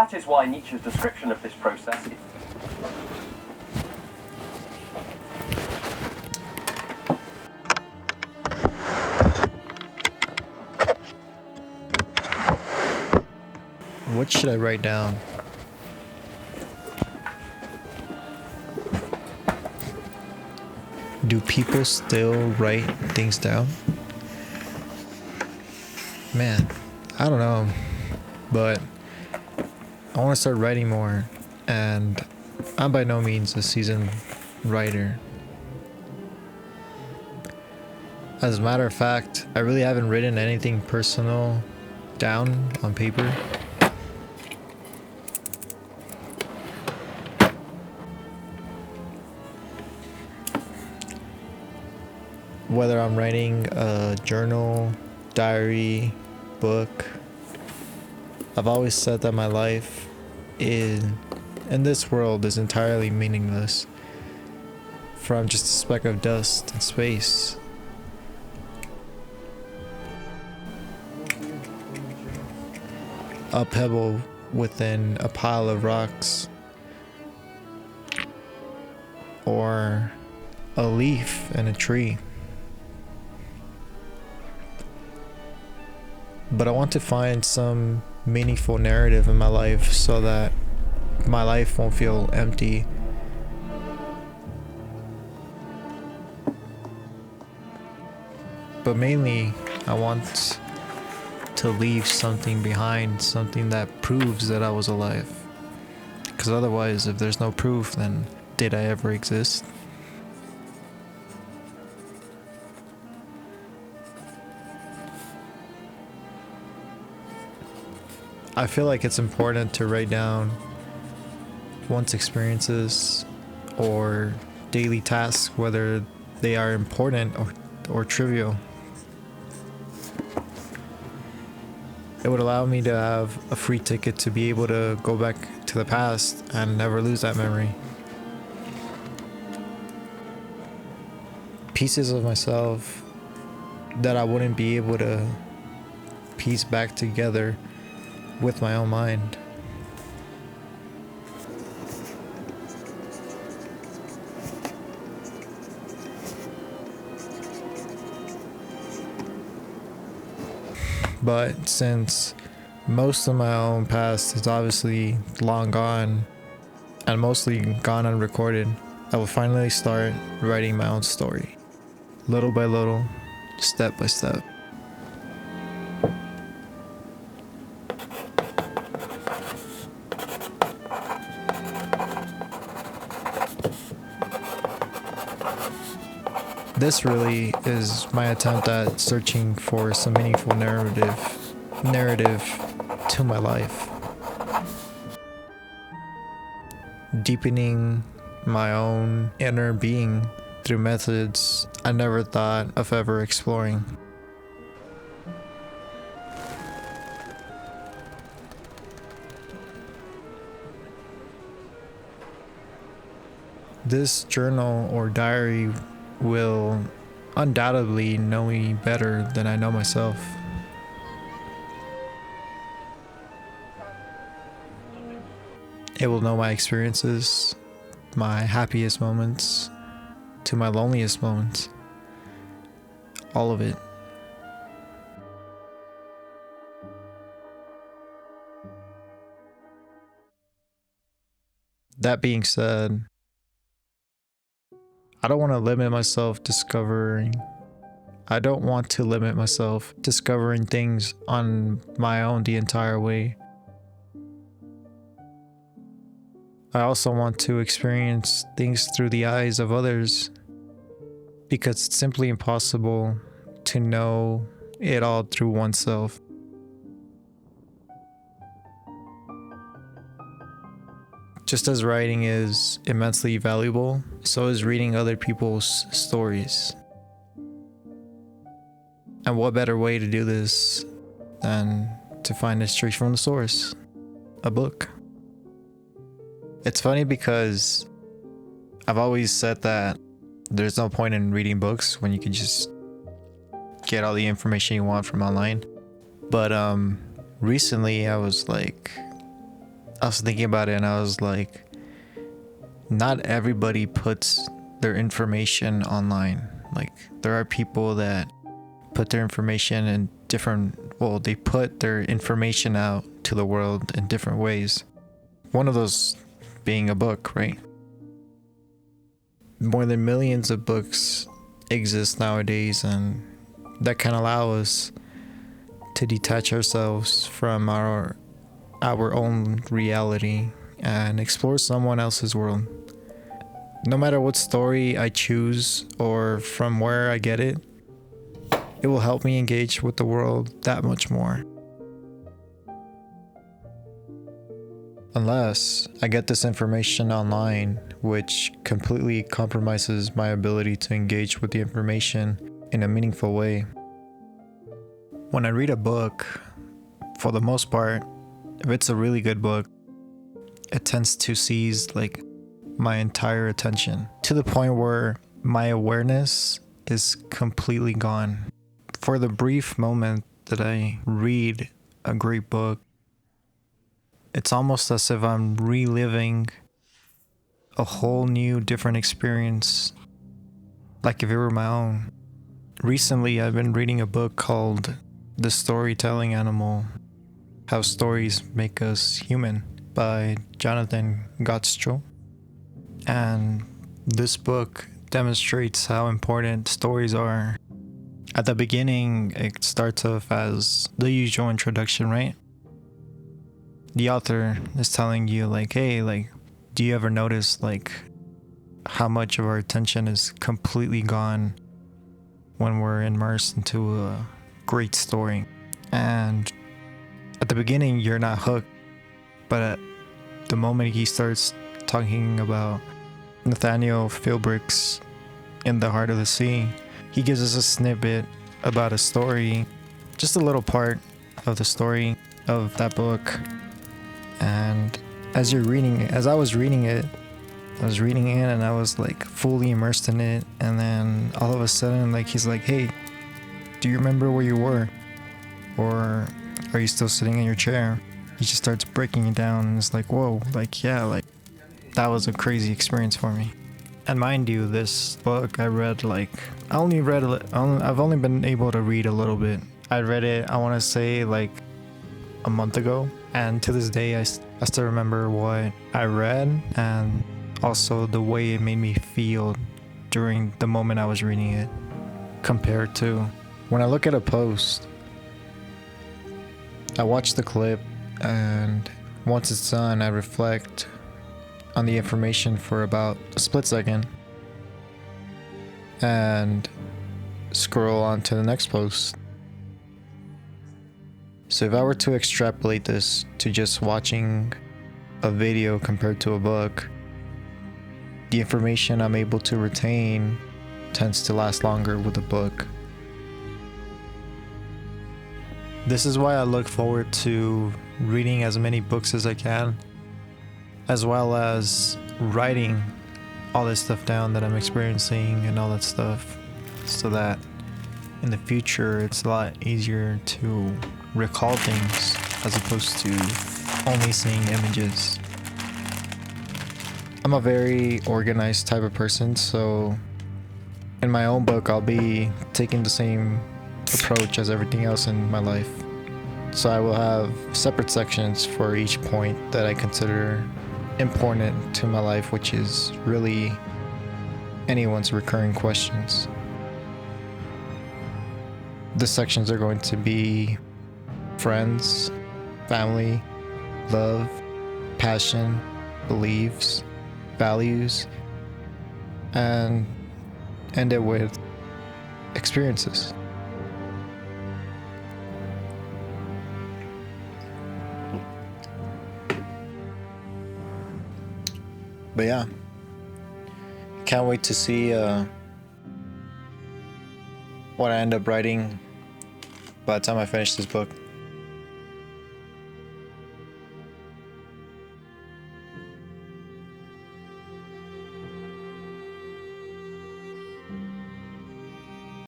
That is why Nietzsche's description of this process is... What should I write down? Do people still write things down? Man, I don't know, but I want to start writing more, and I'm by no means a seasoned writer. As a matter of fact, I really haven't written anything personal down on paper. Whether I'm writing a journal, diary, book, I've always said that my life in this world is entirely meaningless, for I'm just a speck of dust in space. A pebble within a pile of rocks, or a leaf in a tree. But I want to find some meaningful narrative in my life so that my life won't feel empty. But mainly, I want to leave something behind, something that proves that I was alive. Because otherwise, if there's no proof, then did I ever exist? I feel like it's important to write down one's experiences or daily tasks, whether they are important or trivial. It would allow me to have a free ticket to be able to go back to the past and never lose that memory. Pieces of myself that I wouldn't be able to piece back together with my own mind. But since most of my own past is obviously long gone and mostly gone unrecorded, I will finally start writing my own story. Little by little, step by step. This really is my attempt at searching for some meaningful narrative to my life. Deepening my own inner being through methods I never thought of ever exploring. This journal or diary will undoubtedly know me better than I know myself. It will know my experiences, my happiest moments, to my loneliest moments. All of it. That being said, I don't want to limit myself discovering. I don't want to limit myself discovering things on my own the entire way. I also want to experience things through the eyes of others, because it's simply impossible to know it all through oneself. Just as writing is immensely valuable, so is reading other people's stories. And what better way to do this than to find it straight from the source? A book. It's funny because I've always said that there's no point in reading books when you can just get all the information you want from online. But recently I was like, I was thinking about it and I was like, not everybody puts their information online. Like, there are people that put their information in they put their information out to the world in different ways. One of those being a book, right? More than millions of books exist nowadays, and that can allow us to detach ourselves from our own reality and explore someone else's world. No matter what story I choose or from where I get it, it will help me engage with the world that much more. Unless I get this information online, which completely compromises my ability to engage with the information in a meaningful way. When I read a book, for the most part, if it's a really good book, it tends to seize like my entire attention to the point where my awareness is completely gone. For the brief moment that I read a great book, it's almost as if I'm reliving a whole new different experience, like if it were my own. Recently, I've been reading a book called The Storytelling Animal: How Stories Make Us Human by Jonathan Gottschall. And this book demonstrates how important stories are. At the beginning, it starts off as the usual introduction, right? The author is telling you like, hey, like, do you ever notice like how much of our attention is completely gone when we're immersed into a great story? And at the beginning, you're not hooked, but at the moment he starts talking about Nathaniel Philbrick's In the Heart of the Sea, he gives us a snippet about a story, just a little part of the story of that book. And as I was reading it and I was like fully immersed in it. And then all of a sudden, like, he's like, hey, do you remember where you were? Or are you still sitting in your chair? He just starts breaking it down and it's like, whoa, like, yeah, like that was a crazy experience for me. And mind you, this book I read I've only been able to read a little bit. I read it, I want to say like a month ago, and to this day I still remember what I read and also the way it made me feel during the moment I was reading it, compared to when I look at a post. I watch the clip, and once it's done, I reflect on the information for about a split second and scroll on to the next post. So if I were to extrapolate this to just watching a video compared to a book, the information I'm able to retain tends to last longer with a book. This is why I look forward to reading as many books as I can, as well as writing all this stuff down that I'm experiencing and all that stuff, so that in the future it's a lot easier to recall things as opposed to only seeing images. I'm a very organized type of person, so in my own book I'll be taking the same approach as everything else in my life. So I will have separate sections for each point that I consider important to my life, which is really anyone's recurring questions. The sections are going to be friends, family, love, passion, beliefs, values, and end it with experiences. But yeah, can't wait to see what I end up writing by the time I finish this book.